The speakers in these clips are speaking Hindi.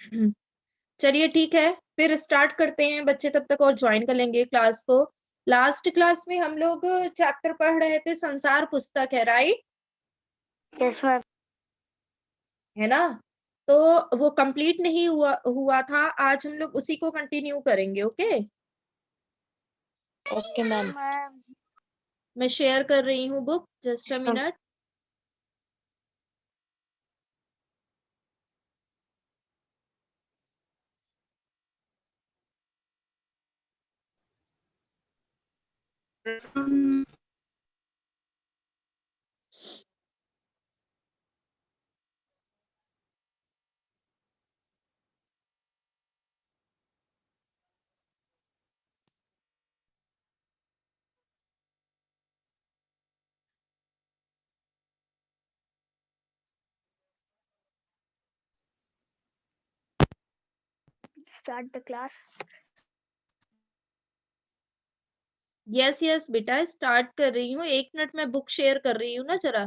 चलिए ठीक है, फिर स्टार्ट करते हैं बच्चे, तब तक और ज्वाइन कर लेंगे क्लास को। लास्ट क्लास में हम लोग चैप्टर पढ़ रहे थे, संसार पुस्तक है, राइट? Yes ma'am. है ना? तो वो कंप्लीट नहीं हुआ था, आज हम लोग उसी को कंटिन्यू करेंगे। Okay okay ma'am. मैं शेयर कर रही हूँ book, just a minute. Start the class. Yes yes बेटा, स्टार्ट कर रही हूँ, 1 मिनट में बुक शेयर कर रही हूँ ना जरा।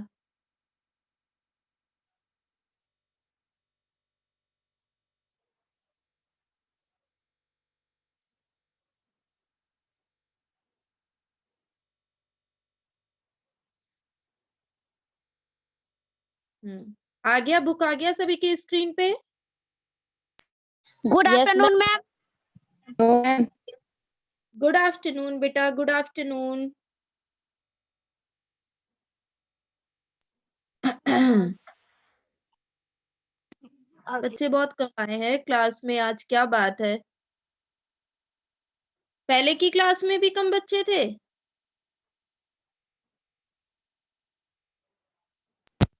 आ गया, बुक आ गया सभी के स्क्रीन पे? Good afternoon ma'am. Good afternoon बेटा, गुड आफ्टरनून। बच्चे बहुत कम आए हैं क्लास में आज, क्या बात है? पहले की क्लास में भी कम बच्चे थे?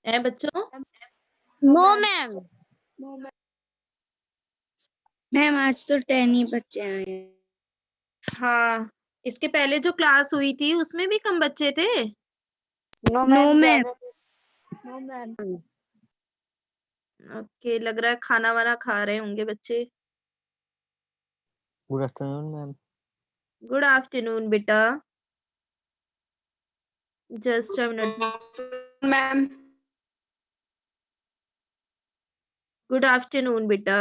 हैं बच्चों? No ma'am. मैम आज तो 10 ही बच्चे आए हैं। हाँ, इसके पहले जो क्लास हुई थी उसमें भी कम बच्चे थे? No ma'am. No ma'am. Okay, लग रहा है खाना वाना खा रहे होंगे बच्चे। Good afternoon ma'am. Good afternoon बेटा, just a minute. Ma'am. Good afternoon बेटा।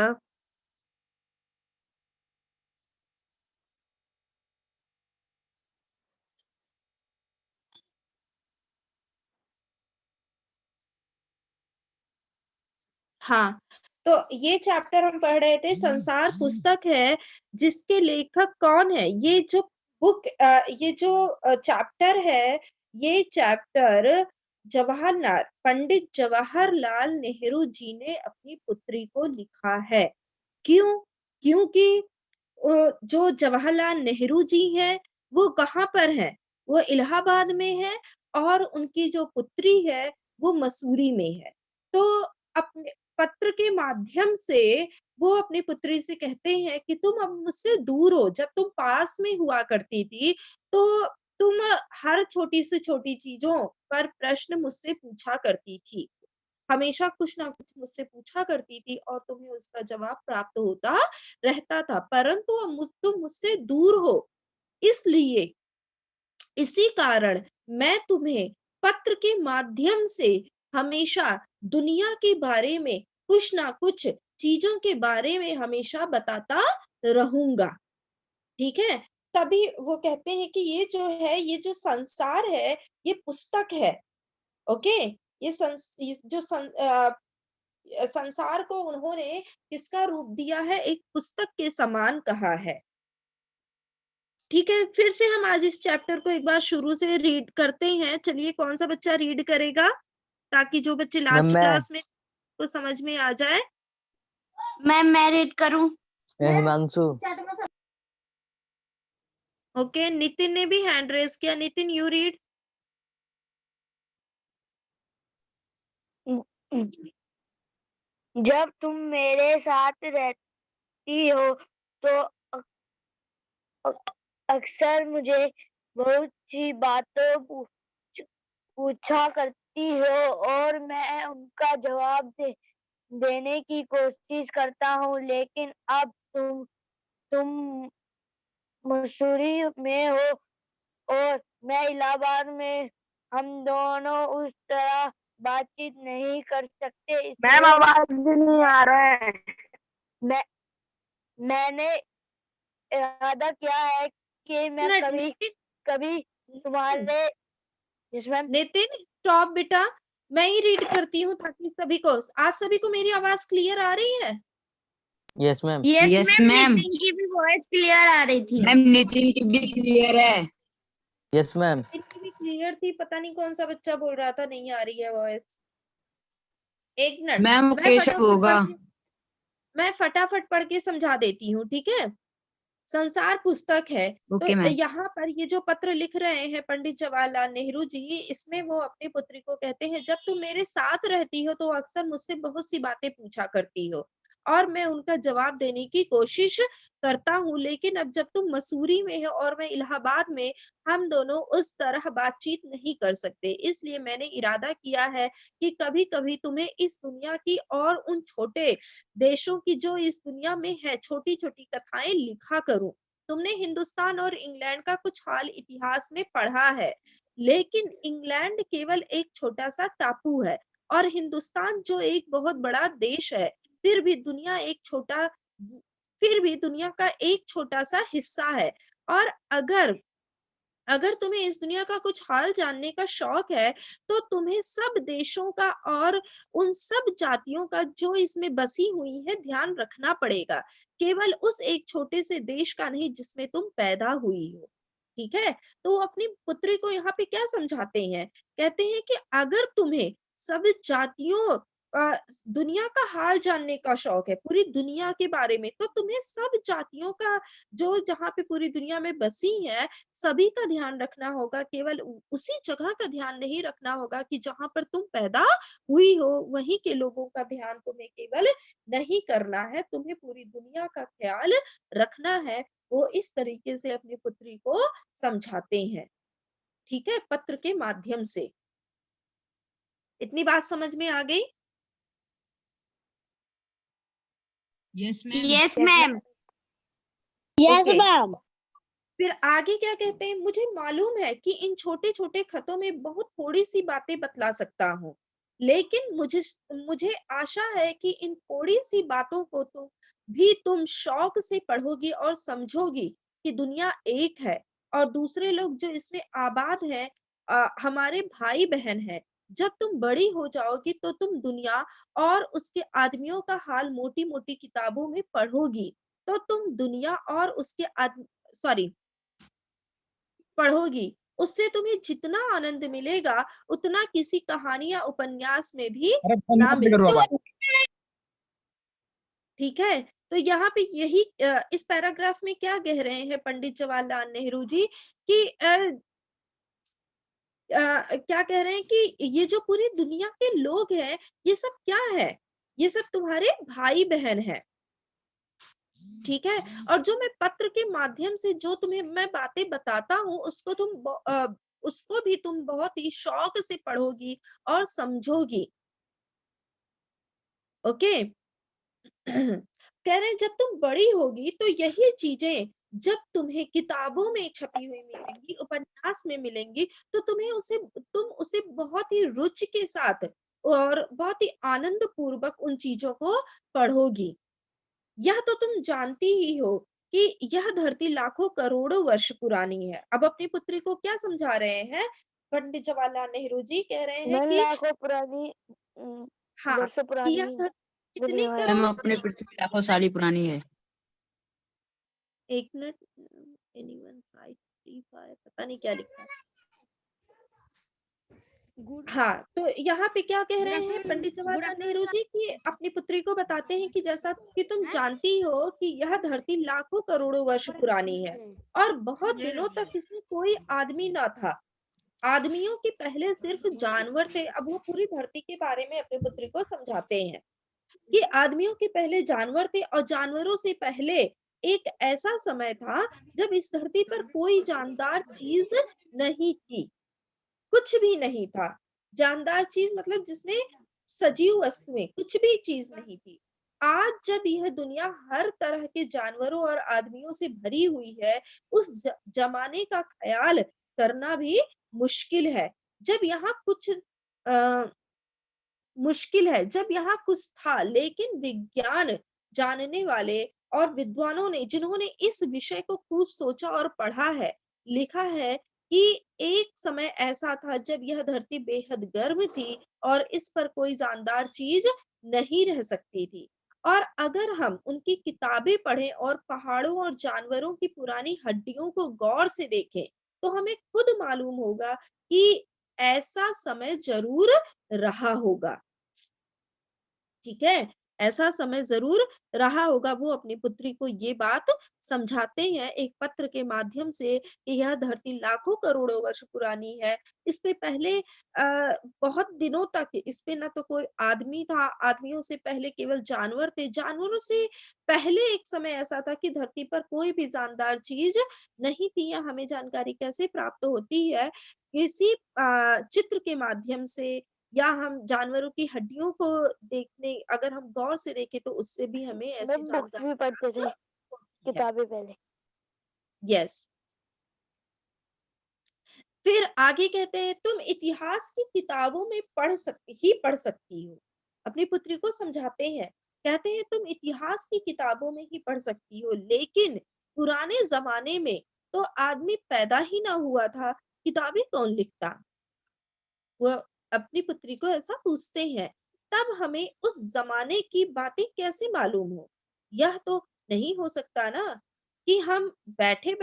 हाँ, तो ये चैप्टर हम पढ़ रहे थे, संसार पुस्तक है, जिसके लेखक कौन है? ये जो बुक, ये जो चैप्टर है, ये चैप्टर जवाहरलाल, पंडित जवाहरलाल नेहरू जी ने अपनी पुत्री को लिखा है। क्यों? क्योंकि जो जवाहरलाल नेहरू जी हैं, वो कहाँ पर हैं? वो इलाहाबाद में है, और उनकी जो पुत्री है वो मसूरी में है। तो अपने पत्र के माध्यम से वो अपनी पुत्री से कहते हैं कि तुम अब मुझसे दूर हो, जब तुम पास में हुआ करती थी तो तुम हर छोटी से छोटी चीजों पर प्रश्न मुझसे पूछा करती थी, हमेशा कुछ ना कुछ मुझसे पूछा करती थी और तुम्हें उसका जवाब प्राप्त होता रहता था, परंतु अब तुम मुझसे दूर हो, इसलिए इसी कारण मैं तुम्हें पत्र के माध्यम से हमेशा दुनिया के बारे में कुछ ना कुछ चीजों के बारे में हमेशा बताता रहूंगा। ठीक है? तभी वो कहते हैं कि ये जो है, ये जो संसार है, ये पुस्तक है। ओके, ये जो संसार को उन्होंने किसका रूप दिया है? एक पुस्तक के समान कहा है। ठीक है, फिर से हम आज इस चैप्टर को एक बार शुरू से रीड करते हैं। चलिए, कौन सा बच्चा रीड करेगा, ताकि जो बच्चे लास्ट क्लास में तो समझ में आ जाए। मैं रीड करूं? हिमांशु। ओके, नितिन ने भी हैंड रेज किया। Nitin, you read. जब तुम मेरे साथ रहती हो तो अक्सर मुझे बहुत सी बातों पूछा करती हो और मैं उनका जवाब देने की कोशिश करता हूँ, लेकिन अब तुम मसूरी में हो और मैं इलाहाबाद में, हम दोनों उस तरह बातचीत नहीं कर सकते। मैम इसलिए आवाज नहीं आ रहा है। मैं मैंने इरादा किया है कि मैं मिनट कभी कभी तुम्हारे यस मैम नितिन स्टॉप बेटा, मैं ही रीड करती हूँ ताकि सभी को, आज सभी को मेरी आवाज क्लियर आ रही है? Yes ma'am. Yes ma'am. Nitin की भी वॉइस क्लियर आ रही थी। मैम नितिन की भी क्लियर है। Yes ma'am. नितिन की भी क्लियर थी, पता नहीं कौन सा बच्चा बोल रहा था नहीं आ रही है वॉइस। एक मिनट, मैम वो मैं केशव फटाफट होगा। पढ़ के मैं फटाफट पढ़ के समझा देती हूँ, ठीक है? संसार पुस्तक है। तो ओके मैम। यहाँ पर ये जो पत्र लिख रहे हैं पंडित जवाहरलाल नेहरू जी, इसमें वो अपनी पुत्री को कहते हैं, जब तुम मेरे साथ रहती हो तो अक्सर मुझसे बहुत सी बातें पूछा करती हो और मैं उनका जवाब देने की कोशिश करता हूँ, लेकिन अब जब तुम मसूरी में हो और मैं इलाहाबाद में, हम दोनों उस तरह बातचीत नहीं कर सकते। इसलिए मैंने इरादा किया है कि कभी कभी तुम्हें इस दुनिया की और उन छोटे देशों की जो इस दुनिया में है छोटी छोटी कथाएं लिखा करूं। तुमने हिंदुस्तान और इंग्लैंड का कुछ हाल इतिहास में पढ़ा है, लेकिन इंग्लैंड केवल एक छोटा सा टापू है और हिंदुस्तान जो एक बहुत बड़ा देश है, फिर भी दुनिया एक छोटा फिर भी दुनिया का एक छोटा सा हिस्सा है। और अगर अगर तुम्हें इस दुनिया का कुछ हाल जानने का शौक है, तो तुम्हें सब देशों का और उन सब जातियों का जो इसमें बसी हुई है ध्यान रखना पड़ेगा, केवल उस एक छोटे से देश का नहीं जिसमें तुम पैदा हुई हो। ठीक है? तो वो अपनी पुत्री को यहाँ पे क्या समझाते हैं? कहते हैं कि अगर तुम्हें सब जातियों दुनिया का हाल जानने का शौक है, पूरी दुनिया के बारे में, तो तुम्हें सब जातियों का जो जहाँ पे पूरी दुनिया में बसी है, सभी का ध्यान रखना होगा, केवल उसी जगह का ध्यान नहीं रखना होगा कि जहां पर तुम पैदा हुई हो, वहीं के लोगों का ध्यान तुम्हें केवल नहीं करना है, तुम्हें पूरी दुनिया का ख्याल रखना है। वो इस तरीके से अपनी पुत्री को समझाते हैं, ठीक है, पत्र के माध्यम से। इतनी बात समझ में आ गई? Yes ma'am. Yes ma'am. Okay. Ma'am. फिर आगे क्या कहते हैं? मुझे मालूम है कि इन छोटे छोटे खतों में बहुत थोड़ी सी बातें बतला सकता हूँ, लेकिन मुझे मुझे आशा है कि इन थोड़ी सी बातों को तुम शौक से पढ़ोगी और समझोगी कि दुनिया एक है और दूसरे लोग जो इसमें आबाद हैं हमारे भाई बहन हैं। जब तुम बड़ी हो जाओगी तो तुम दुनिया और उसके आदमियों का हाल मोटी मोटी किताबों में पढ़ोगी, तो तुम दुनिया और उसके सॉरी पढ़ोगी, उससे तुम्हें जितना आनंद मिलेगा उतना किसी कहानी या उपन्यास में भी ना मिलेगा। ठीक है? तो यहाँ पे यही इस पैराग्राफ में क्या कह रहे हैं पंडित जवाहरलाल नेहरू जी कि क्या कह रहे हैं कि ये जो पूरी दुनिया के लोग हैं, ये सब क्या है? ये सब तुम्हारे भाई बहन हैं। ठीक है? और जो मैं पत्र के माध्यम से जो तुम्हें मैं बातें बताता हूँ, उसको भी तुम बहुत ही शौक से पढ़ोगी और समझोगी। ओके? कह रहे हैं जब तुम बड़ी होगी तो यही चीजें जब तुम्हें किताबों में छपी हुई मिलेंगी, उपन्यास में मिलेंगी, तो तुम उसे बहुत ही रुचि के साथ और बहुत ही आनंद पूर्वक उन चीजों को पढ़ोगी। यह तो तुम जानती ही हो कि यह धरती लाखों करोड़ों वर्ष पुरानी है। अब अपनी पुत्री को क्या समझा रहे हैं पंडित जवाहरलाल नेहरू जी? कह रहे हैं कि लाखों पुरानी हाँ, वर्षों कि पुरानी यह धरती कितनी दुनिया है। मैम करोड़, अपनी पृथ्वी लाखों साल पुरानी है। एक मिनट, anyone 535 पता नहीं क्या लिखा है। हाँ, तो यहाँ पे क्या कह रहे हैं पंडित जवाहरलाल नेहरू जी कि अपनी पुत्री को बताते हैं कि जैसा कि तुम जानती हो कि यह धरती लाखों करोड़ों वर्ष पुरानी है और बहुत दिनों तक इसमें कोई आदमी ना था। आदमियों के पहले सिर्फ जानवर थे। अब वो पूरी धरती के बारे में अपनी पुत्री को समझाते हैं कि आदमियों के पहले जानवर थे और जानवरों से पहले एक ऐसा समय था जब इस धरती पर कोई जानदार चीज नहीं थी, कुछ भी नहीं था। जानदार चीज मतलब जिसमें सजीव वस्तुएं, कुछ भी चीज नहीं थी। आज जब यह दुनिया हर तरह के जानवरों और आदमियों से भरी हुई है, उस जमाने का ख्याल करना भी मुश्किल है। जब यहाँ कुछ मुश्किल है, जब यहाँ कुछ था, लेकिन विज्ञान जानने वाले और विद्वानों ने, जिन्होंने इस विषय को खूब सोचा और पढ़ा है, लिखा है कि एक समय ऐसा था जब यह धरती बेहद गर्म थी और इस पर कोई जानदार चीज नहीं रह सकती थी। और अगर हम उनकी किताबें पढ़ें और पहाड़ों और जानवरों की पुरानी हड्डियों को गौर से देखें, तो हमें खुद मालूम होगा कि ऐसा समय जरूर रहा होगा। ठीक है, ऐसा समय जरूर रहा होगा। वो अपनी पुत्री को ये बात समझाते हैं एक पत्र के माध्यम से कि यह धरती लाखों करोड़ों वर्ष पुरानी है। इस पे पहले बहुत दिनों तक इस पे ना तो कोई आदमी था, आदमियों से पहले केवल जानवर थे, जानवरों से पहले एक समय ऐसा था कि धरती पर कोई भी जानदार चीज नहीं थी। या हमें जानकारी कैसे प्राप्त होती है? किसी चित्र के माध्यम से, या हम जानवरों की हड्डियों को देखने, अगर हम गौर से देखें तो उससे भी हमें ऐसी मैम बुक्स जानकारी भी पढ़ते थे, होती है। किताबें पहले। यस। फिर आगे कहते हैं, तुम इतिहास की किताबों में पढ़ सकती हो। अपनी पुत्री को समझाते हैं, कहते हैं तुम इतिहास की किताबों में ही पढ़ सकती हो, लेकिन पुराने जमाने में तो आदमी पैदा ही ना हुआ था, किताबें कौन लिखता? वो अपनी पुत्री को ऐसा पूछते हैं। तब हमें उस जमाने की बातें कैसे मालूम हो? यह तो नहीं हो सकता ना कि हम बैठे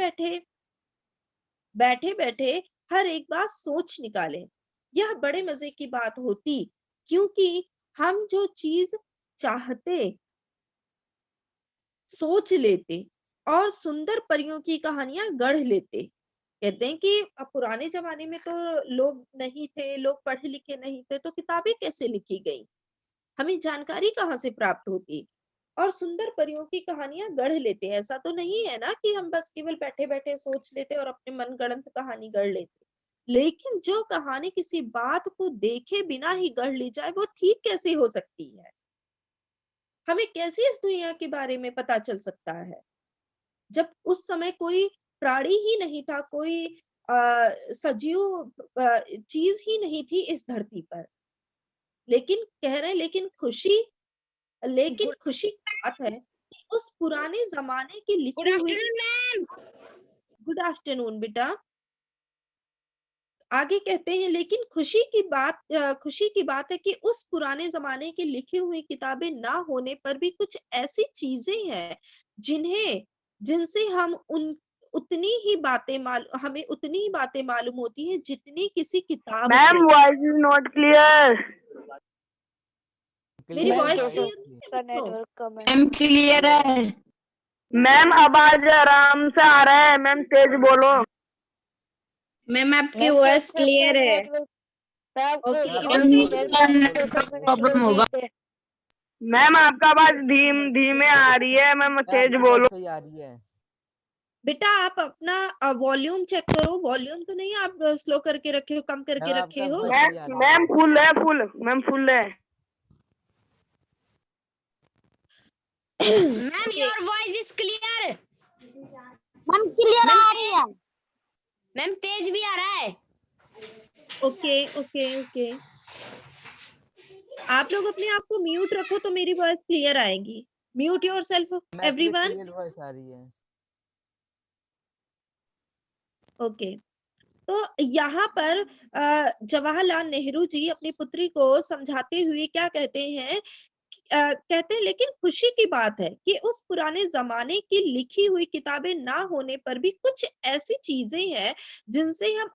बैठे हर एक बात सोच निकालें। यह बड़े मजे की बात होती, क्योंकि हम जो चीज चाहते सोच लेते और सुंदर परियों की कहानियां गढ़ लेते। कहते हैं कि पुराने जमाने में तो लोग नहीं थे, लोग पढ़े लिखे नहीं थे, तो किताबें कैसे लिखी गई? हमें जानकारी कहाँ से प्राप्त होती? और सुंदर परियों की कहानियां गढ़ लेते। ऐसा तो नहीं है ना कि हम बस केवल बैठे बैठे सोच लेते और अपने मनगढ़ंत कहानी गढ़ लेते। लेकिन जो कहानी किसी बात को देखे बिना ही गढ़ ली जाए, वो ठीक कैसे हो सकती है? हमें कैसे इस दुनिया के बारे में पता चल सकता है जब उस समय कोई प्राणी ही नहीं था, कोई सजीव चीज ही नहीं थी इस धरती पर। लेकिन कह रहे हैं, लेकिन खुशी की बात है कि उस पुराने जमाने की लिखी हुई। गुड आफ्टरनून बेटा। आगे कहते हैं, लेकिन खुशी की बात है कि उस पुराने जमाने की लिखी हुई किताबें ना होने पर भी कुछ ऐसी चीजें हैं जिनसे हमें उतनी ही बातें मालूम होती है जितनी किसी किताब से। Ma'am voice is not clear. मेरी Clear वॉइस voice क्लियर आपकी। इसका नेटवर्क कम है। मैम क्लियर है। मैम आवाज आराम से आ रहा है, मैम तेज बोलो। मैम आपकी मैम वॉइस क्लियर है। ओके, प्रॉब्लम होगा। मैम आपका आवाज धीमे आ रही है, मैम तेज बोलो। सही आ रही है। बेटा आप अपना वॉल्यूम चेक करो। वॉल्यूम तो नहीं आप स्लो करके रखे हो, कम करके मैम रखे आपका हो? voice सही आ रही है। मैम फुल है, मैम फुल है। Ma'am your voice is clear. Ma'am clear आ रही है। मैम तेज भी आ रहा है। ओके ओके ओके, आप लोग अपने आप को म्यूट रखो तो मेरी वॉइस क्लियर आएगी। म्यूट योरसेल्फ मैम भी एवरीवन। क्लियर वॉइस आ रही है। ओके, तो यहाँ पर जवाहरलाल नेहरू जी अपनी पुत्री को समझाते हुए क्या कहते हैं? कहते हैं, लेकिन खुशी की बात है कि उस पुराने जमाने की लिखी हुई किताबें ना होने पर भी कुछ ऐसी चीजें हैं जिनसे हमें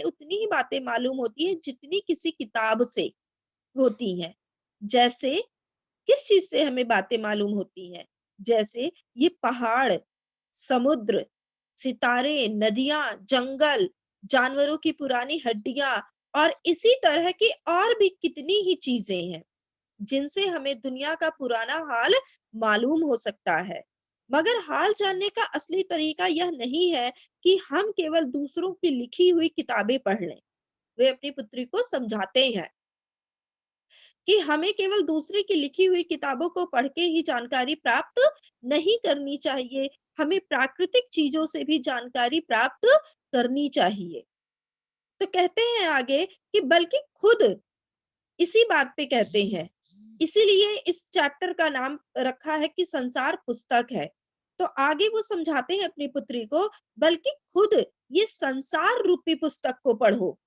उतनी ही बातें मालूम होती है जितनी किसी किताब से होती हैं। जैसे किस चीज से हमें बातें मालूम होती हैं? जैसे ये पहाड़, समुद्र, सितारे, नदियां, जंगल, जानवरों की पुरानी हड्डियां और इसी तरह की और भी कितनी ही चीजें हैं जिनसे हमें दुनिया का पुराना हाल मालूम हो सकता है। मगर हाल जानने का असली तरीका यह नहीं है कि हम केवल दूसरों की लिखी हुई किताबें पढ़ लें। वे अपनी पुत्री को समझाते हैं कि हमें केवल दूसरे की लिखी हुई किताबों को पढ़ के ही जानकारी प्राप्त नहीं करनी चाहिए, हमें प्राकृतिक चीजों से भी जानकारी प्राप्त करनी चाहिए। तो कहते हैं आगे कि बल्कि खुद इसी बात पे कहते हैं इसीलिए इस चैप्टर का नाम रखा है कि संसार पुस्तक है। तो आगे वो समझाते हैं अपनी पुत्री को, बल्कि खुद ये संसार रूपी पुस्तक को पढ़ो।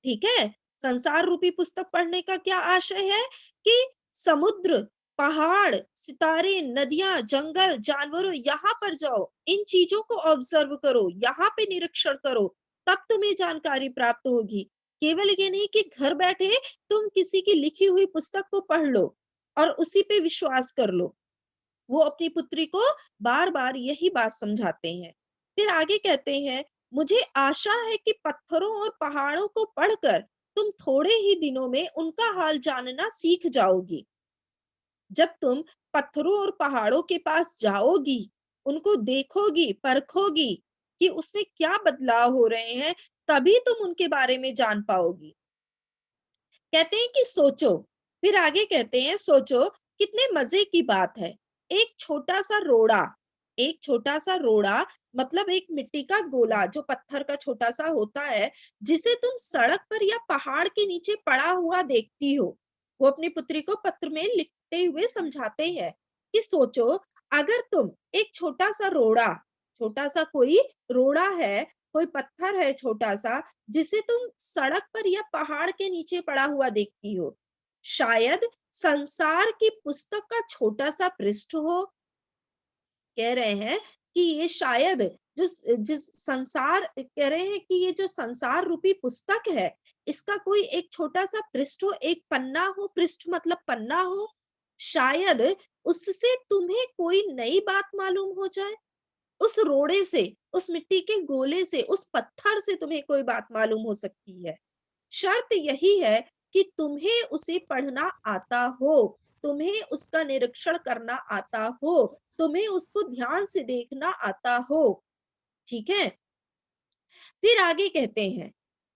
ठीक है, संसार रूपी पुस्तक पढ़ने का क्या आशय है कि समुद्र, पहाड़, सितारे, नदियां, जंगल, जानवरों, यहाँ पर जाओ, इन चीजों को ऑब्जर्व करो, यहाँ पे निरीक्षण करो, तब तुम्हें जानकारी प्राप्त होगी। केवल ये नहीं कि घर बैठे तुम किसी की लिखी हुई पुस्तक को पढ़ लो और उसी पे विश्वास कर लो। वो अपनी पुत्री को बार बार यही बात समझाते हैं। फिर आगे कहते हैं, मुझे आशा है कि पत्थरों और पहाड़ों को पढ़कर तुम थोड़े ही दिनों में उनका हाल जानना सीख जाओगी। जब तुम पत्थरों और पहाड़ों के पास जाओगी, उनको देखोगी, परखोगी कि उसमें क्या बदलाव हो रहे हैं, तभी तुम उनके बारे में जान पाओगी। कहते हैं कि सोचो, फिर आगे कहते हैं सोचो कितने मजे की बात है। एक छोटा सा रोड़ा, एक छोटा सा रोड़ा मतलब एक मिट्टी का गोला जो पत्थर का छोटा सा होता है, जिसे तुम सड़क पर या पहाड़ के नीचे पड़ा हुआ देखती हो। वो अपनी पुत्री को पत्र में लिखते हुए समझाते हैं कि सोचो, अगर तुम एक छोटा सा रोड़ा, छोटा सा कोई रोड़ा है, कोई पत्थर है छोटा सा, जिसे तुम सड़क पर या पहाड़ के नीचे पड़ा हुआ देखती हो, शायद संसार की पुस्तक का छोटा सा पृष्ठ हो। कह रहे हैं कि ये शायद जिस संसार, कह रहे हैं कि ये जो संसार रूपी पुस्तक है, इसका कोई एक छोटा सा पृष्ठ हो, एक पन्ना हो, पृष्ठ मतलब पन्ना हो, शायद उससे तुम्हें कोई नई बात मालूम हो जाए। उस रोड़े से, उस मिट्टी के गोले से, उस पत्थर से तुम्हें कोई बात मालूम हो सकती है। शर्त यही है कि तुम्हें उसे पढ़ना आता हो, तुम्हें उसका निरीक्षण करना आता हो, तुम्हें उसको ध्यान से देखना आता हो। ठीक है, फिर आगे कहते हैं,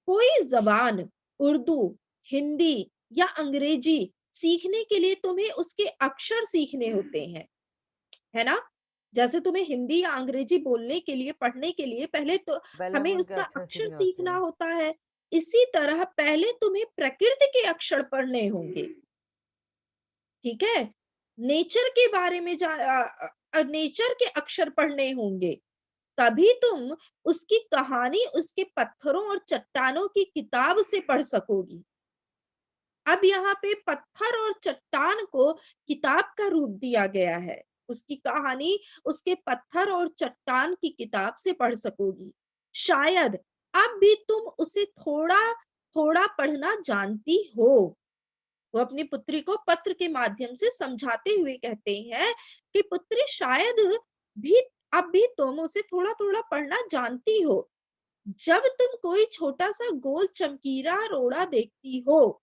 कोई जबान, उर्दू, हिंदी या अंग्रेजी सीखने के लिए तुम्हें उसके अक्षर सीखने होते हैं, है ना। जैसे तुम्हें हिंदी या अंग्रेजी बोलने के लिए, पढ़ने के लिए पहले तो हमें उसका अक्षर सीखना होता है। इसी तरह पहले तुम्हें प्रकृति के अक्षर पढ़ने होंगे। ठीक है, नेचर के बारे में नेचर के अक्षर पढ़ने होंगे, तभी तुम उसकी कहानी उसके पत्थरों और चट्टानों की किताब से पढ़ सकोगी। अब यहाँ पे पत्थर और चट्टान को किताब का रूप दिया गया है, उसकी कहानी उसके पत्थर और चट्टान की किताब से पढ़ सकोगी। शायद अब भी तुम उसे थोड़ा थोड़ा पढ़ना जानती हो। वो अपनी पुत्री को पत्र के माध्यम से समझाते हुए कहते हैं कि पुत्री, शायद भी अब भी तुम उसे थोड़ा थोड़ा पढ़ना जानती हो। जब तुम कोई छोटा सा गोल चमकीला रोड़ा देखती हो,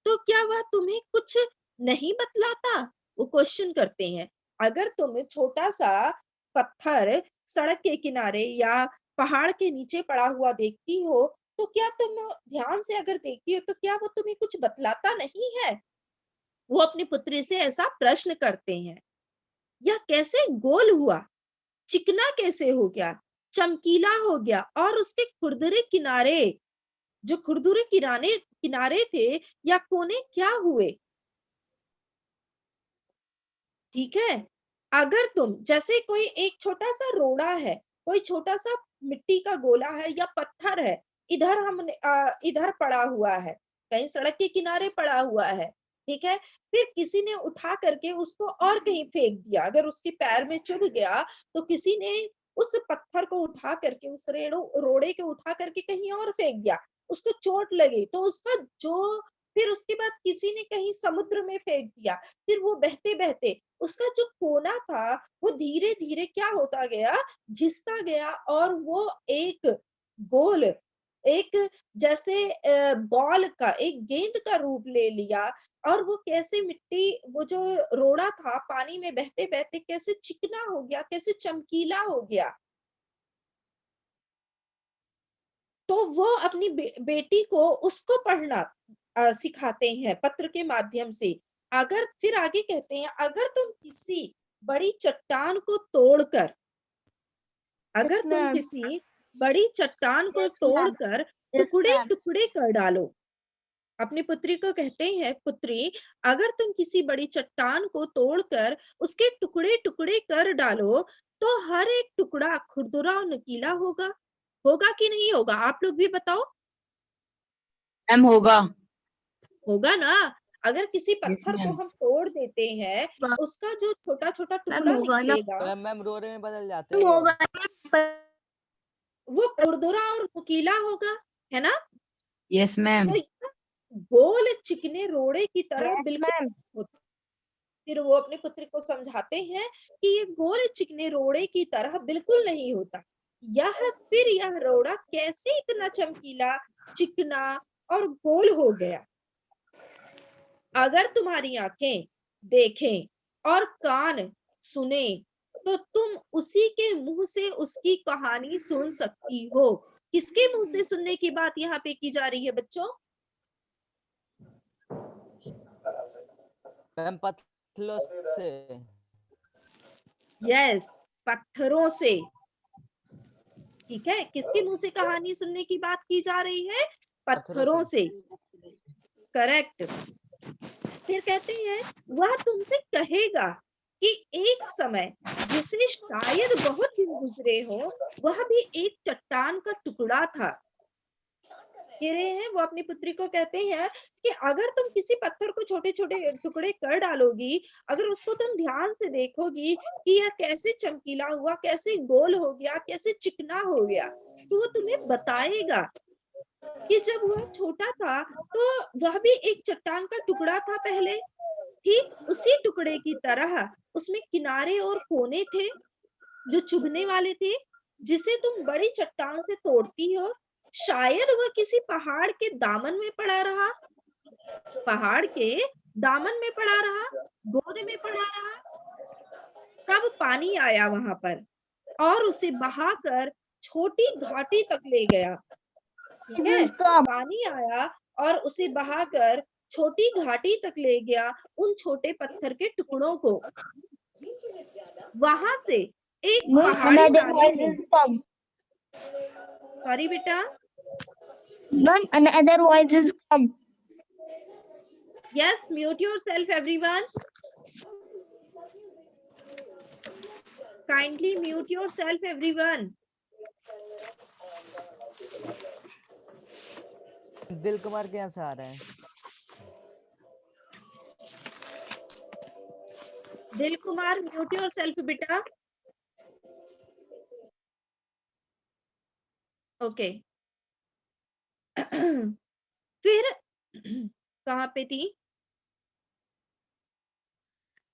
तो क्या वह तुम्हें कुछ नहीं बतलाता? वो क्वेश्चन करते हैं। अगर तुम छोटा सा पत्थर सड़क के किनारे या पहाड़ के नीचे पड़ा हुआ देखती हो, तो क्या तुम ध्यान से अगर देखती हो तो क्या वो तुम्हें कुछ बतलाता नहीं है? वो अपनी पुत्री से ऐसा प्रश्न करते हैं। यह कैसे गोल हुआ, चिकना कैसे हो गया, चमकीला हो गया, और उसके खुरदरे किनारे, जो खुरदुरे किनारे किनारे थे या कोने क्या हुए? ठीक है, अगर तुम, जैसे कोई एक छोटा सा रोड़ा है, कोई छोटा सा मिट्टी का गोला है या पत्थर है, इधर हमने इधर पड़ा हुआ है, कहीं सड़क के किनारे पड़ा हुआ है। ठीक है, फिर किसी ने उठा करके उसको और कहीं फेंक दिया, अगर उसके पैर में चुभ गया तो किसी ने उस पत्थर को उठा करके, उस रोड़े को उठा करके कहीं और फेंक दिया, उसको चोट लगी तो उसका जो, फिर उसके बाद किसी ने कहीं समुद्र में फेंक दिया, फिर वो बहते बहते उसका जो कोना था वो धीरे धीरे क्या होता गया, घिसता गया, और वो एक गोल, एक जैसे बॉल का, एक गेंद का रूप ले लिया। और वो कैसे मिट्टी, वो जो रोड़ा था पानी में बहते बहते कैसे चिकना हो गया, कैसे चमकीला हो गया। तो वो अपनी बेटी को उसको पढ़ना सिखाते हैं पत्र के माध्यम से। अगर, फिर आगे कहते हैं, अगर तुम किसी बड़ी चट्टान को तोड़कर, अगर तुम किसी बड़ी चट्टान को तोड़कर टुकड़े टुकड़े कर डालो, अपनी पुत्री को कहते हैं, पुत्री अगर तुम किसी बड़ी चट्टान को तोड़कर उसके टुकड़े टुकड़े कर डालो तो हर एक टुकड़ा खुरदुरा और नुकीला होगा। होगा कि नहीं होगा? आप लोग भी बताओ। मैम होगा। होगा ना? अगर किसी Yes, पत्थर को ma'am. हम तोड़ देते हैं, उसका जो छोटा छोटा टुकड़ा होगा ना। निकलेगा मैम रोरे में बदल जाते हैं वो। वो खुरदुरा और नुकीला होगा, है ना? Yes ma'am. तो ये गोल चिकने रोड़े की तरह बिल्कुल होता। फिर वो अपनी पुत्री को समझाते हैं कि ये गोल चिकने रोड़े की तरह बिल्कुल नहीं होता। यह रोड़ा कैसे इतना चमकीला, चिकना और गोल हो गया? अगर तुम्हारी आंखें देखें और कान सुने तो तुम उसी के मुंह से उसकी कहानी सुन सकती हो। किसके मुंह से सुनने की बात यहाँ पे की जा रही है बच्चों? मैम पत्थरों से। यस, पत्थरों से। ठीक है, किसके मुंह से कहानी सुनने की बात की जा रही है? पत्थरों से। करेक्ट। फिर कहते हैं वह तुमसे कहेगा कि एक समय जिसे शायद बहुत दिन गुजरे हो वह भी एक चट्टान का टुकड़ा था। कह रहे हैं, वो अपनी पुत्री को कहते हैं कि अगर तुम किसी पत्थर को छोटे छोटे टुकड़े कर डालोगी, अगर उसको तुम ध्यान से देखोगी कि यह कैसे चमकीला हुआ, कैसे गोल हो गया, कैसे चिकना हो गया, तो वो तुम्हें बताएगा कि जब वह छोटा था तो वह भी एक चट्टान का टुकड़ा था पहले। ठीक उसी टुकड़े की तरह उसमें किनारे और कोने थे जो चुभने वाले थे, जिसे तुम बड़ी चट्टान से तोड़ती हो। शायद वह किसी पहाड़ के दामन में पड़ा रहा, पहाड़ के दामन में पड़ा रहा, गोद में पड़ा रहा। तब पानी आया वहां पर और उसे बहाकर छोटी घाटी तक ले गया। ठीक है, पानी आया और उसे बहाकर छोटी घाटी तक ले गया उन छोटे पत्थर के टुकड़ों को। वहां से एक पहाड़ी नाले में, सॉरी बेटा, Ma'am, another voice is come. yes, mute yourself everyone, kindly mute yourself everyone. दिल कुमार के यहाँ से आ रहे हैं। दिल कुमार, mute yourself बेटा। ओके। फिर कहाँ पे थी?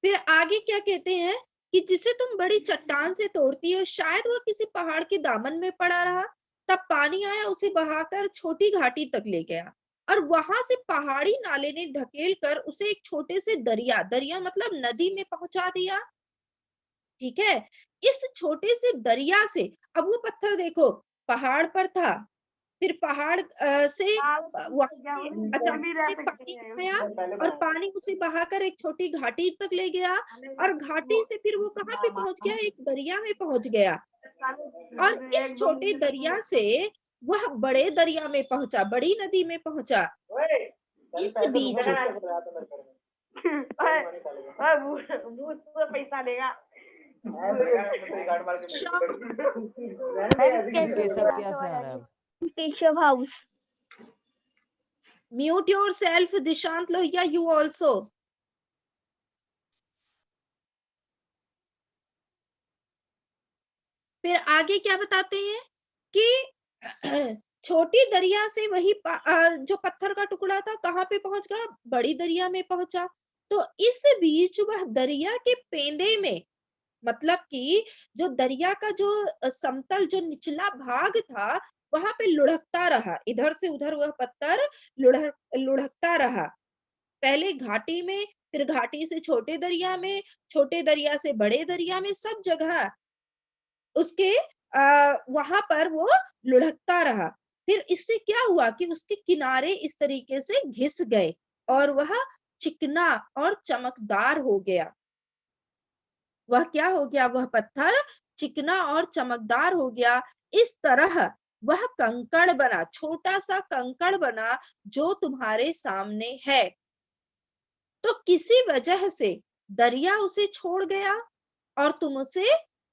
फिर आगे क्या कहते हैं कि जिसे तुम बड़ी चट्टान से तोड़ती हो, शायद वह किसी पहाड़ के दामन में पड़ा रहा। तब पानी आया, उसे बहाकर छोटी घाटी तक ले गया और वहां से पहाड़ी नाले ने ढकेल कर उसे एक छोटे से दरिया, दरिया मतलब नदी में पहुंचा दिया। ठीक है, इस छोटे से दरिया से, अब वो पत्थर देखो पहाड़ पर था, फिर पहाड़ से अचानक से पानी आया और पानी उसे बहाकर एक छोटी घाटी तक ले गया और घाटी से फिर वो कहाँ पे पहुंच गया? एक दरिया में पहुंच गया और इस छोटे दरिया से वह बड़े दरिया में पहुंचा, बड़ी नदी में पहुंचा। इस बीच पैसा देगा। ये सब कैसे आ रहा है? Keshav house. Mute yourself Dishant Lohia, you also. फिर आगे क्या बताते हैं कि छोटी दरिया से वही जो पत्थर का टुकड़ा था कहाँ पे पहुंच गया? बड़ी दरिया में पहुंचा। तो इस बीच वह दरिया के पेंदे में, मतलब कि जो दरिया का जो समतल जो निचला भाग था वहां पे लुढ़कता रहा, इधर से उधर वह पत्थर लुढ़कता रहा। पहले घाटी में, फिर घाटी से छोटे दरिया में, छोटे दरिया से बड़े दरिया में, सब जगह उसके वहां पर वो लुढ़कता रहा। फिर इससे क्या हुआ कि उसके किनारे इस तरीके से घिस गए और वह चिकना और चमकदार हो गया। वह क्या हो गया? वह पत्थर चिकना और चमकदार हो गया। इस तरह वह कंकड़ बना, छोटा सा कंकड़ बना जो तुम्हारे सामने है। तो किसी वजह से दरिया उसे छोड़ गया और तुम उसे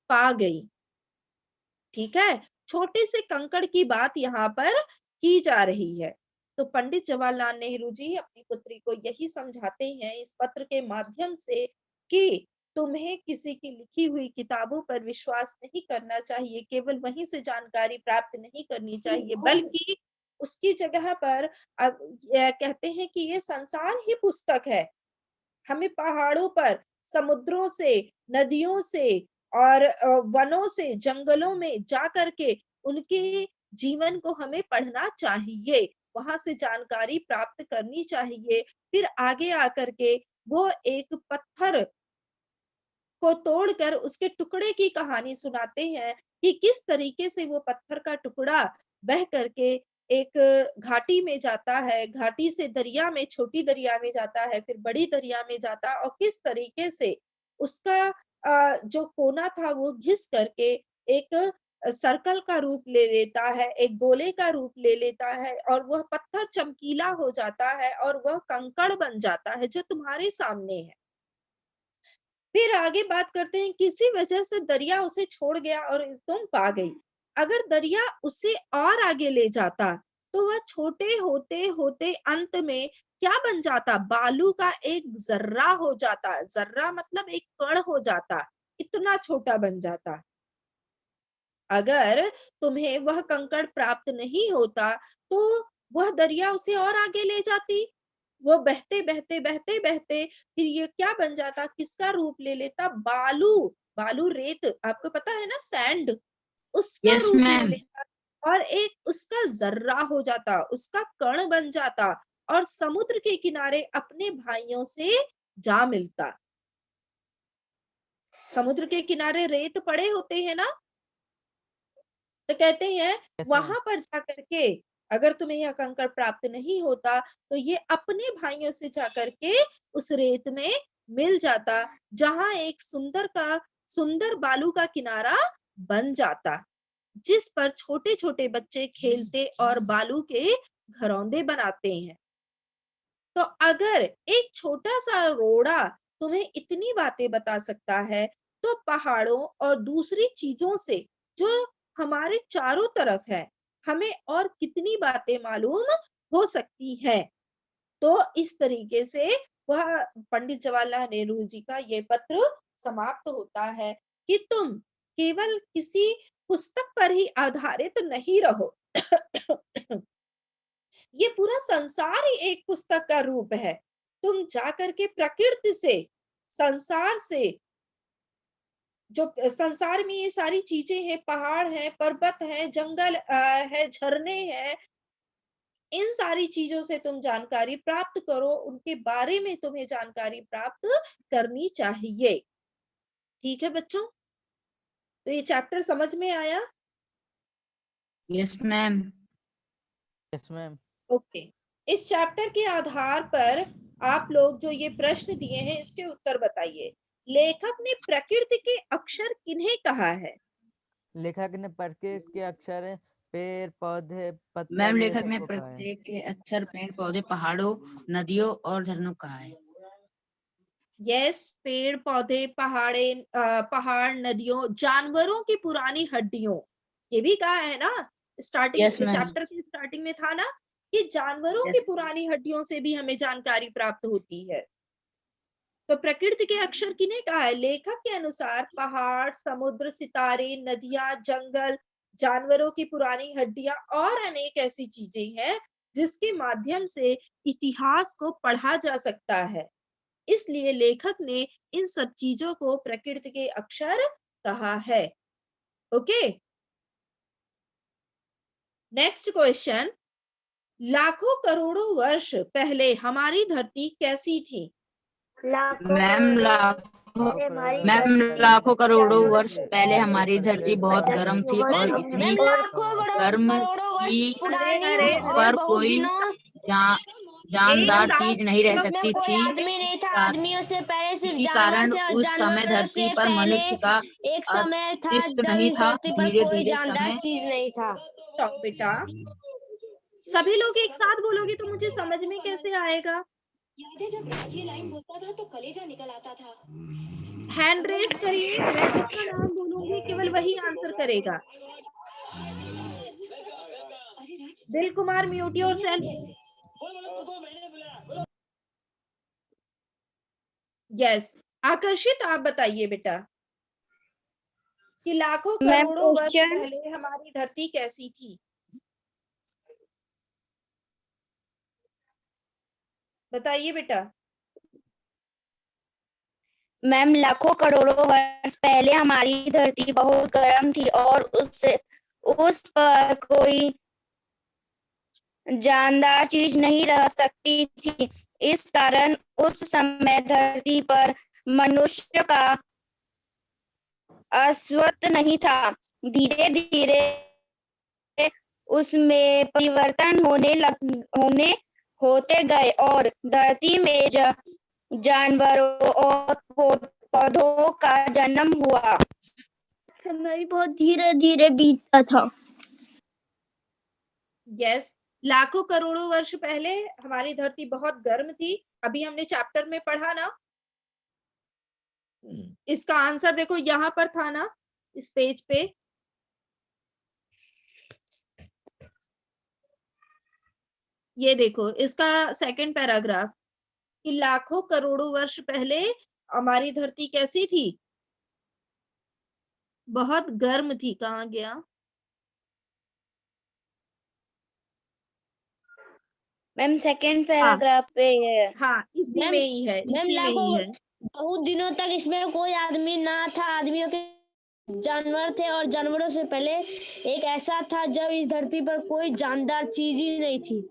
पा गई। ठीक है, छोटे से कंकड़ की बात यहाँ पर की जा रही है। तो पंडित जवाहरलाल नेहरू जी अपनी पुत्री को यही समझाते हैं इस पत्र के माध्यम से कि तुम्हें किसी की लिखी हुई किताबों पर विश्वास नहीं करना चाहिए, केवल वहीं से जानकारी प्राप्त नहीं करनी चाहिए, बल्कि उसकी जगह पर कहते हैं कि ये संसार ही पुस्तक है। हमें पहाड़ों पर, समुद्रों से, नदियों से और वनों से, जंगलों में जा करके उनके जीवन को हमें पढ़ना चाहिए, वहां से जानकारी प्राप्त करनी चाहिए। फिर आगे आकर के वो एक पत्थर को तोड़कर उसके टुकड़े की कहानी सुनाते हैं कि किस तरीके से वो पत्थर का टुकड़ा बह करके एक घाटी में जाता है, घाटी से दरिया में, छोटी दरिया में जाता है, फिर बड़ी दरिया में जाता है और किस तरीके से उसका जो कोना था वो घिस करके एक सर्कल का रूप ले लेता है, एक गोले का रूप ले लेता है और वह पत्थर चमकीला हो जाता है और वह कंकड़ बन जाता है जो तुम्हारे सामने है। फिर आगे बात करते हैं, किसी वजह से दरिया उसे छोड़ गया और तुम पा गई। अगर दरिया उसे और आगे ले जाता तो वह छोटे होते होते अंत में क्या बन जाता? बालू का एक जर्रा हो जाता। जर्रा मतलब एक कण हो जाता, इतना छोटा बन जाता। अगर तुम्हें वह कंकड़ प्राप्त नहीं होता तो वह दरिया उसे और आगे ले जाती। वो बहते बहते बहते बहते फिर ये क्या बन जाता? किसका रूप ले लेता? बालू, बालू रेत, आपको पता है ना, सैंड, उसका यस रूप ले मैम। लेता और एक उसका जर्रा हो जाता, उसका कण बन जाता और समुद्र के किनारे अपने भाइयों से जा मिलता। समुद्र के किनारे रेत पड़े होते हैं ना, तो कहते हैं Yes, वहां ma'am. पर जाकर के अगर तुम्हें यह कंकड़ प्राप्त नहीं होता तो ये अपने भाइयों से जाकर के उस रेत में मिल जाता, जहां एक सुंदर बालू का किनारा बन जाता, जिस पर छोटे छोटे बच्चे खेलते और बालू के घरौंदे बनाते हैं। तो अगर एक छोटा सा रोड़ा तुम्हें इतनी बातें बता सकता है, तो पहाड़ों और दूसरी चीजों से जो हमारे चारों तरफ है, हमें और कितनी बातें मालूम हो सकती हैं। तो इस तरीके से वह पंडित जवाहरलाल नेहरू जी का ये पत्र समाप्त होता है कि तुम केवल किसी पुस्तक पर ही आधारित नहीं रहो। ये पूरा संसार ही एक पुस्तक का रूप है। तुम जाकर के प्रकृति से, संसार से, जो संसार में ये सारी चीजें हैं, पहाड़ हैं, पर्वत हैं, जंगल है, झरने हैं, इन सारी चीजों से तुम जानकारी प्राप्त करो, उनके बारे में तुम्हें जानकारी प्राप्त करनी चाहिए। ठीक है बच्चों, तो ये चैप्टर समझ में आया? Yes ma'am. Yes, ma'am. Okay, इस चैप्टर के आधार पर आप लोग जो ये प्रश्न दिए हैं इसके उत्तर बताइए। लेखक ने प्रकृति के अक्षर किन्हें कहा है? लेखक ने प्रकृति के अक्षर हैं, पेड़ पौधे पत्थर मैम ये लेखक ने सबको कहा है। प्रत्येक के अक्षर पेड़ पौधे पहाड़ों नदियों और झरनों का है। यस, पेड़ पौधे, पहाड़, नदियों, जानवरों की पुरानी हड्डियों, ये भी कहा है ना स्टार्टिंग, यस मैम। चैप्टर की स्टार्टिंग में था ना कि जानवरों की पुरानी हड्डियों से भी हमें जानकारी प्राप्त होती है। तो प्रकृति के अक्षर किन्हें कहा है? लेखक के अनुसार पहाड़, समुद्र, सितारे, नदियां, जंगल, जानवरों की पुरानी हड्डियां और अनेक ऐसी चीजें हैं जिसके माध्यम से इतिहास को पढ़ा जा सकता है। इसलिए लेखक ने इन सब चीजों को प्रकृति के अक्षर कहा है। ओके, नेक्स्ट क्वेश्चन, लाखों करोड़ों वर्ष पहले हमारी धरती कैसी थी? लाखों करोड़ों वर्ष पहले हमारी धरती बहुत गर्म थी और इतनी गर्म थी पर कोई जानदार चीज नहीं रह सकती थी। आदमी नहीं था, आदमियों से पहले सिर्फ इसी जानवर कारण थे और उस समय जानवरों धरती से पर पहले मनुष्य का एक समय था अस्तित्व जब नहीं इस था। धरती पर धीरे कोई धीरे जानदार समय चीज नहीं था। बताओ बेटा, सभी लोग एक साथ बोलोगे तो मुझे समझ में कैसे आएगा? याद है जब राज ये लाइन बोलता था तो कलेजा निकल आता था। हैंड रेज करिए, मैं जिसका नाम बोलूंगी केवल वही आंसर करेगा। अरे राज दिल कुमार, म्यूट योरसेल्फ। यस, आकर्षित आप बताइए बेटा कि लाखों मैम, करोड़ों वर्ष क्वेश्चन पहले हमारी धरती कैसी थी? बताइए बेटा। मैम, लाखों करोड़ों वर्ष पहले हमारी धरती बहुत गर्म थी और उस पर कोई जानदार चीज नहीं रह सकती थी। इस कारण उस समय धरती पर मनुष्य का अस्तित्व नहीं था। धीरे धीरे उसमें परिवर्तन होते गए और धरती में जानवरों और पौधों का जन्म हुआ। समय बहुत धीरे धीरे बीतता था। यस, लाखों करोड़ों वर्ष पहले हमारी धरती बहुत गर्म थी। अभी हमने चैप्टर में पढ़ा ना, इसका आंसर देखो यहाँ पर था ना, इस पेज पे। ये देखो इसका सेकंड पैराग्राफ कि लाखों करोड़ों वर्ष पहले हमारी धरती कैसी थी? बहुत गर्म थी। कहाँ गया? मैम, सेकेंड पैराग्राफ पे है। हाँ, इसी मैम, में ही है, इसी में ही लाखों है। बहुत दिनों तक इसमें कोई आदमी ना था। आदमियों के जानवर थे और जानवरों से पहले एक ऐसा था जब इस धरती पर कोई जानदार चीज ही नहीं थी।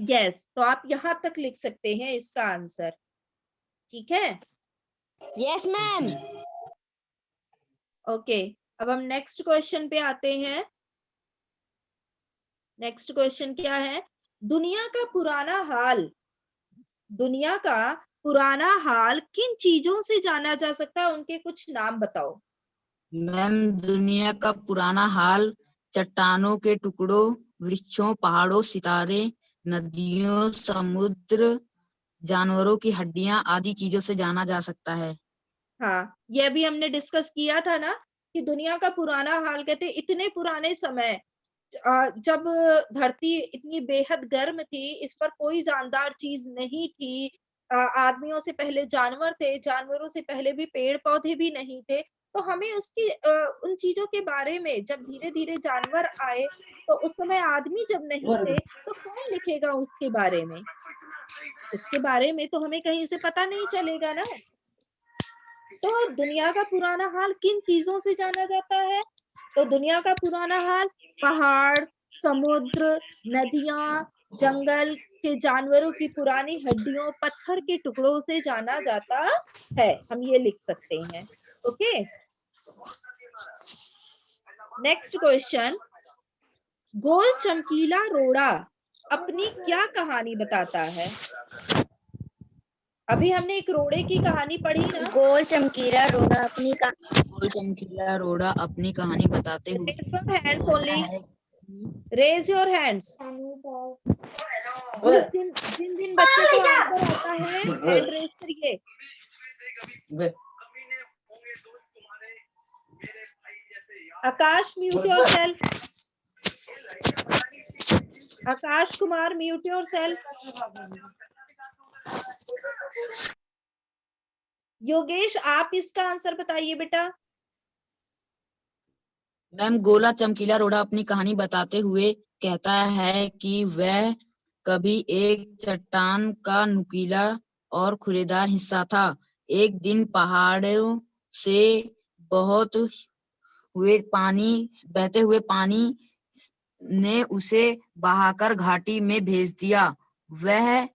यस, तो आप यहाँ तक लिख सकते हैं इसका आंसर। ठीक है, यस मैम। ओके, अब हम नेक्स्ट क्वेश्चन पे आते हैं। नेक्स्ट क्वेश्चन क्या है? दुनिया का पुराना हाल किन चीजों से जाना जा सकता है? उनके कुछ नाम बताओ। मैम, दुनिया का पुराना हाल चट्टानों के टुकड़ों, वृक्षों, पहाड़ों, सितारे, नदियों, समुद्र, जानवरों की हड्डियां आदि चीजों से जाना जा सकता है। हाँ, ये भी हमने डिस्कस किया था ना कि दुनिया का पुराना हाल कहते इतने पुराने समय जब धरती इतनी बेहद गर्म थी, इस पर कोई जानदार चीज नहीं थी। आदमियों से पहले जानवर थे, जानवरों से पहले भी पेड़ पौधे भी नहीं थे। तो हमें उसकी उन चीजों के बारे में, जब धीरे धीरे जानवर आए तो उस समय आदमी जब नहीं थे तो कौन लिखेगा उसके बारे में? उसके बारे में तो हमें कहीं से पता नहीं चलेगा ना। तो दुनिया का पुराना हाल किन चीजों से जाना जाता है? तो दुनिया का पुराना हाल पहाड़, समुद्र, नदियां, जंगल के जानवरों की पुरानी हड्डियों, पत्थर के टुकड़ों से जाना जाता है। हम ये लिख सकते हैं। ओके, नेक्स्ट क्वेश्चन, गोल चमकीला रोड़ा अपनी क्या कहानी बताता है? अभी हमने एक रोड़े की कहानी पढ़ी ना। गोल चमकीला रोड़ा अपनी कहानी बताते हुए रेज योर हैंड्स। जिन बच्चों को आंसर आता है हैंड रेज करिए। आकाश, mute yourself. Akash Kumar, mute yourself. Yogesh, आप इसका आंसर बताइए बेटा। मैम, गोला चमकीला रोड़ा अपनी कहानी बताते हुए कहता है कि वह कभी एक चट्टान का नुकीला और खुरेदार हिस्सा था। एक दिन पहाड़ों से बहते हुए पानी ने उसे बहाकर घाटी में भेज दिया। वह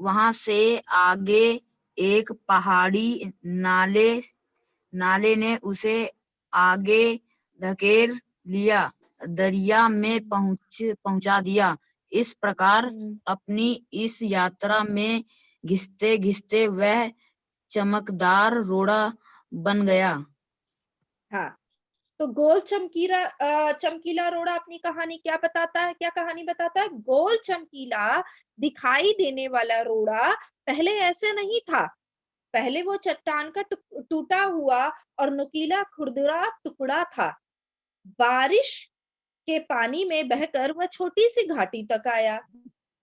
वहां से आगे एक पहाड़ी नाले ने उसे आगे धकेल लिया, दरिया में पहुंचा दिया। इस प्रकार अपनी इस यात्रा में घिसते घिसते वह चमकदार रोड़ा बन गया। हाँ, तो गोल चमकीला रोड़ा अपनी कहानी क्या बताता है, क्या कहानी बताता है? गोल चमकीला दिखाई देने वाला रोड़ा पहले ऐसे नहीं था। पहले वो चट्टान का टूटा हुआ और नुकीला खुरदुरा टुकड़ा था। बारिश के पानी में बहकर वह छोटी सी घाटी तक आया।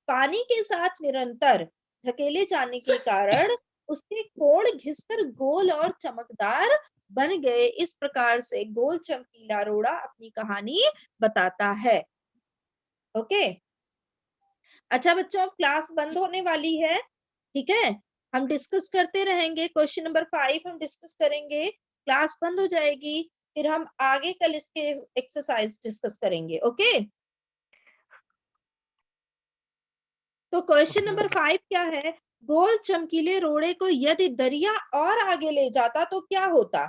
पानी के साथ निरंतर धकेले जाने के कारण उसके कोण घिसकर गोल और चमकदार बन गए। इस प्रकार से गोल चमकीला रोड़ा अपनी कहानी बताता है। ओके, अच्छा बच्चों, क्लास बंद होने वाली है, ठीक है? हम डिस्कस करते रहेंगे। क्वेश्चन नंबर 5 हम डिस्कस करेंगे, क्लास बंद हो जाएगी, फिर हम आगे कल इसके एक्सरसाइज डिस्कस करेंगे। ओके, तो क्वेश्चन नंबर 5 क्या है? गोल चमकीले रोड़े को यदि दरिया और आगे ले जाता तो क्या होता?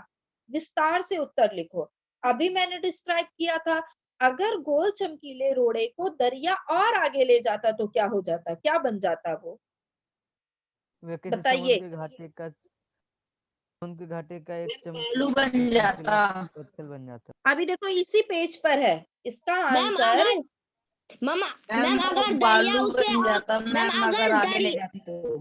विस्तार से उत्तर लिखो। अभी मैंने डिस्क्राइब किया था, अगर गोल चमकीले रोड़े को दरिया और आगे ले जाता तो क्या हो जाता, क्या बन जाता वो? बताइए। समुद्र के घाटे का एक पहलू बन जाता। पत्थर बन जाता। अभी देखो इसी पेज पर है इसका आंसर। मैम मैम अगर दरिया बालू उसे बन जाता मैम मैम, अगर अगर आगे ले दरिया जाती तो।